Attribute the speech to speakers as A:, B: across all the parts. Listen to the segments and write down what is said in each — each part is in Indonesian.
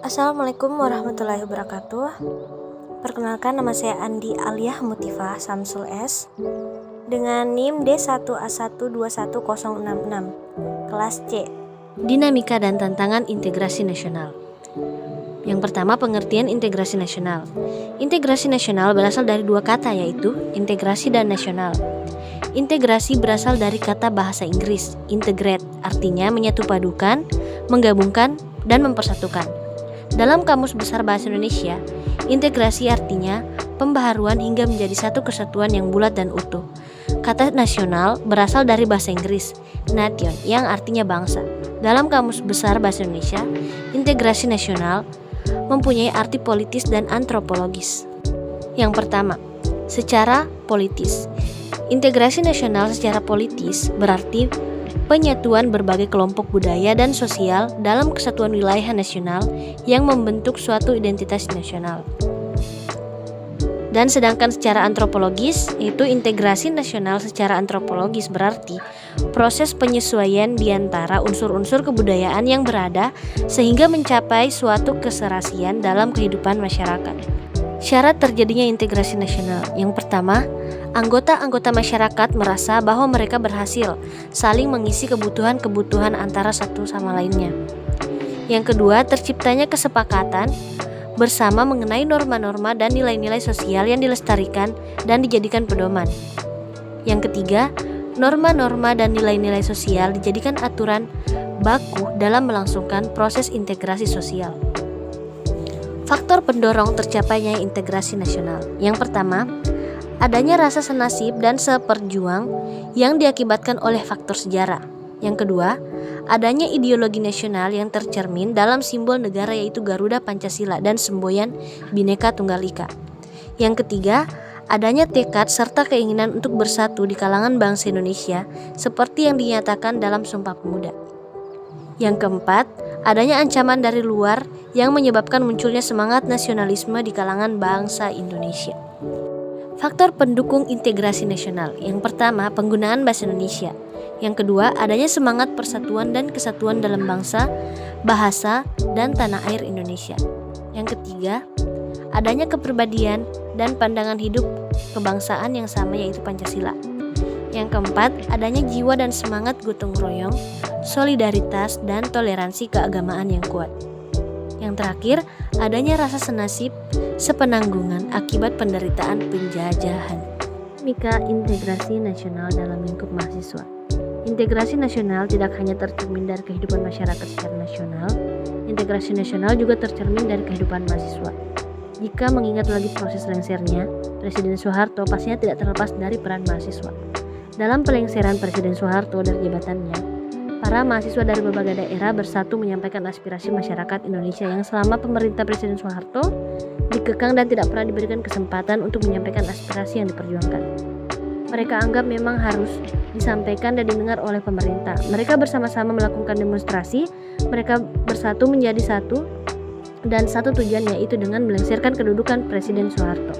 A: Assalamualaikum warahmatullahi wabarakatuh. Perkenalkan, nama saya Andi Aliyah Mutifah Samsul S dengan NIM D1A121066, kelas C. Dinamika dan tantangan integrasi nasional. Yang pertama, pengertian integrasi nasional. Integrasi nasional berasal dari dua kata, yaitu integrasi dan nasional. Integrasi berasal dari kata bahasa Inggris, integrate, artinya menyatupadukan, menggabungkan, dan mempersatukan. Dalam Kamus Besar Bahasa Indonesia, integrasi artinya pembaharuan hingga menjadi satu kesatuan yang bulat dan utuh. Kata nasional berasal dari bahasa Inggris, nation, yang artinya bangsa. Dalam Kamus Besar Bahasa Indonesia, integrasi nasional mempunyai arti politis dan antropologis. Yang pertama, secara politis. Integrasi nasional secara politis berarti penyatuan berbagai kelompok budaya dan sosial dalam kesatuan wilayah nasional yang membentuk suatu identitas nasional. Dan sedangkan secara antropologis, yaitu integrasi nasional secara antropologis berarti proses penyesuaian di antara unsur-unsur kebudayaan yang berada sehingga mencapai suatu keserasian dalam kehidupan masyarakat. Syarat terjadinya integrasi nasional. Yang pertama, anggota-anggota masyarakat merasa bahwa mereka berhasil saling mengisi kebutuhan-kebutuhan antara satu sama lainnya. Yang kedua, terciptanya kesepakatan bersama mengenai norma-norma dan nilai-nilai sosial yang dilestarikan dan dijadikan pedoman. Yang ketiga, norma-norma dan nilai-nilai sosial dijadikan aturan baku dalam melangsungkan proses integrasi sosial. Faktor pendorong tercapainya integrasi nasional. Yang pertama, adanya rasa senasib dan seperjuang yang diakibatkan oleh faktor sejarah. Yang kedua, adanya ideologi nasional yang tercermin dalam simbol negara yaitu Garuda Pancasila dan semboyan Bhinneka Tunggal Ika. Yang ketiga, adanya tekad serta keinginan untuk bersatu di kalangan bangsa Indonesia seperti yang dinyatakan dalam Sumpah Pemuda. Yang keempat, adanya ancaman dari luar yang menyebabkan munculnya semangat nasionalisme di kalangan bangsa Indonesia. Faktor pendukung integrasi nasional. Yang pertama, penggunaan bahasa Indonesia. Yang kedua, adanya semangat persatuan dan kesatuan dalam bangsa, bahasa, dan tanah air Indonesia. Yang ketiga, adanya kepribadian dan pandangan hidup kebangsaan yang sama yaitu Pancasila. Yang keempat, adanya jiwa dan semangat gotong royong, solidaritas, dan toleransi keagamaan yang kuat. Yang terakhir, adanya rasa senasib, sepenanggungan akibat penderitaan penjajahan. Dinamika integrasi nasional dalam lingkup mahasiswa. Integrasi nasional tidak hanya tercermin dari kehidupan masyarakat secara nasional, integrasi nasional juga tercermin dari kehidupan mahasiswa. Jika mengingat lagi proses lengsernya, Presiden Soeharto pastinya tidak terlepas dari peran mahasiswa. Dalam pelengseran Presiden Soeharto dari jabatannya, para mahasiswa dari berbagai daerah bersatu menyampaikan aspirasi masyarakat Indonesia yang selama pemerintah Presiden Soeharto dikekang dan tidak pernah diberikan kesempatan untuk menyampaikan aspirasi yang diperjuangkan. Mereka anggap memang harus disampaikan dan didengar oleh pemerintah. Mereka bersama-sama melakukan demonstrasi, mereka bersatu menjadi satu dan satu tujuan, yaitu dengan melengsarkan kedudukan Presiden Soeharto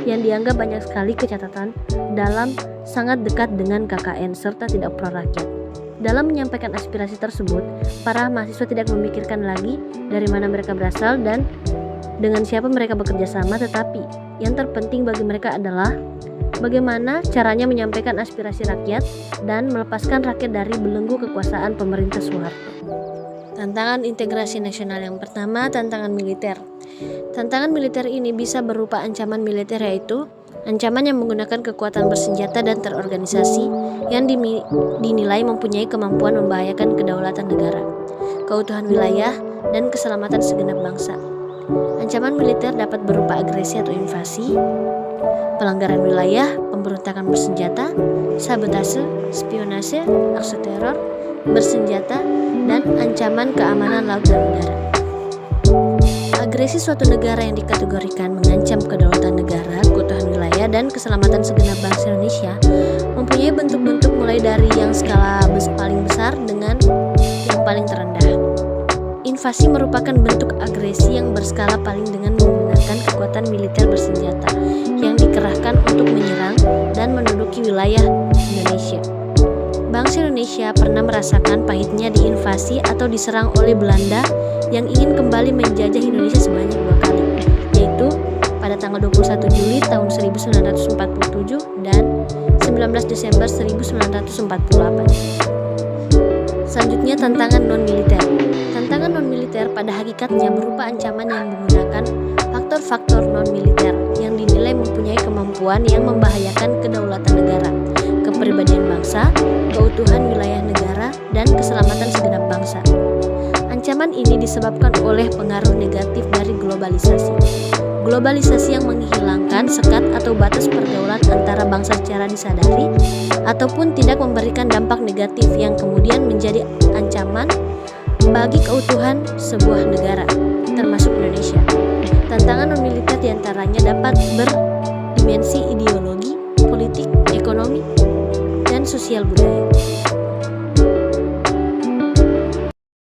A: yang dianggap banyak sekali kecacatan dalam sangat dekat dengan KKN serta tidak pro rakyat. Dalam menyampaikan aspirasi tersebut, para mahasiswa tidak memikirkan lagi dari mana mereka berasal dan dengan siapa mereka bekerja sama, tetapi yang terpenting bagi mereka adalah bagaimana caranya menyampaikan aspirasi rakyat dan melepaskan rakyat dari belenggu kekuasaan pemerintah Soeharto. Tantangan integrasi nasional. Yang pertama, tantangan militer. Tantangan militer ini bisa berupa ancaman militer, yaitu ancaman yang menggunakan kekuatan bersenjata dan terorganisasi yang dinilai mempunyai kemampuan membahayakan kedaulatan negara, keutuhan wilayah, dan keselamatan segenap bangsa. Ancaman militer dapat berupa agresi atau invasi, pelanggaran wilayah, pemberontakan bersenjata, sabotase, spionase, aksi teror bersenjata, dan ancaman keamanan laut dan udara. Agresi suatu negara yang dikategorikan mengancam kedaulatan negara, keutuhan wilayah, dan keselamatan segenap bangsa Indonesia mempunyai bentuk-bentuk mulai dari yang skala paling besar dengan yang paling terendah. Invasi merupakan bentuk agresi yang berskala paling dengan menggunakan kekuatan militer bersenjata yang dikerahkan untuk menyerang dan menduduki wilayah Indonesia. Bangsa Indonesia pernah merasakan pahitnya diinvasi atau diserang oleh Belanda yang ingin kembali menjajah Indonesia sebanyak 2 kali, yaitu pada tanggal 21 Juli tahun 1947 dan 19 Desember 1948. Selanjutnya, tantangan non-militer. Tantangan non-militer pada hakikatnya berupa ancaman yang menggunakan faktor-faktor non-militer yang dinilai mempunyai kemampuan yang membahayakan kedaulatan negara, kepribadian bangsa, keutuhan wilayah negara, dan keselamatan segenap bangsa. Ancaman ini disebabkan oleh pengaruh negatif dari globalisasi. Globalisasi yang menghilangkan sekat atau batas pergaulan antara bangsa secara disadari ataupun tidak memberikan dampak negatif yang kemudian menjadi ancaman bagi keutuhan sebuah negara, termasuk Indonesia. Tantangan non-militer diantaranya dapat berdimensi ideologi, politik, ekonomi, dan sosial budaya.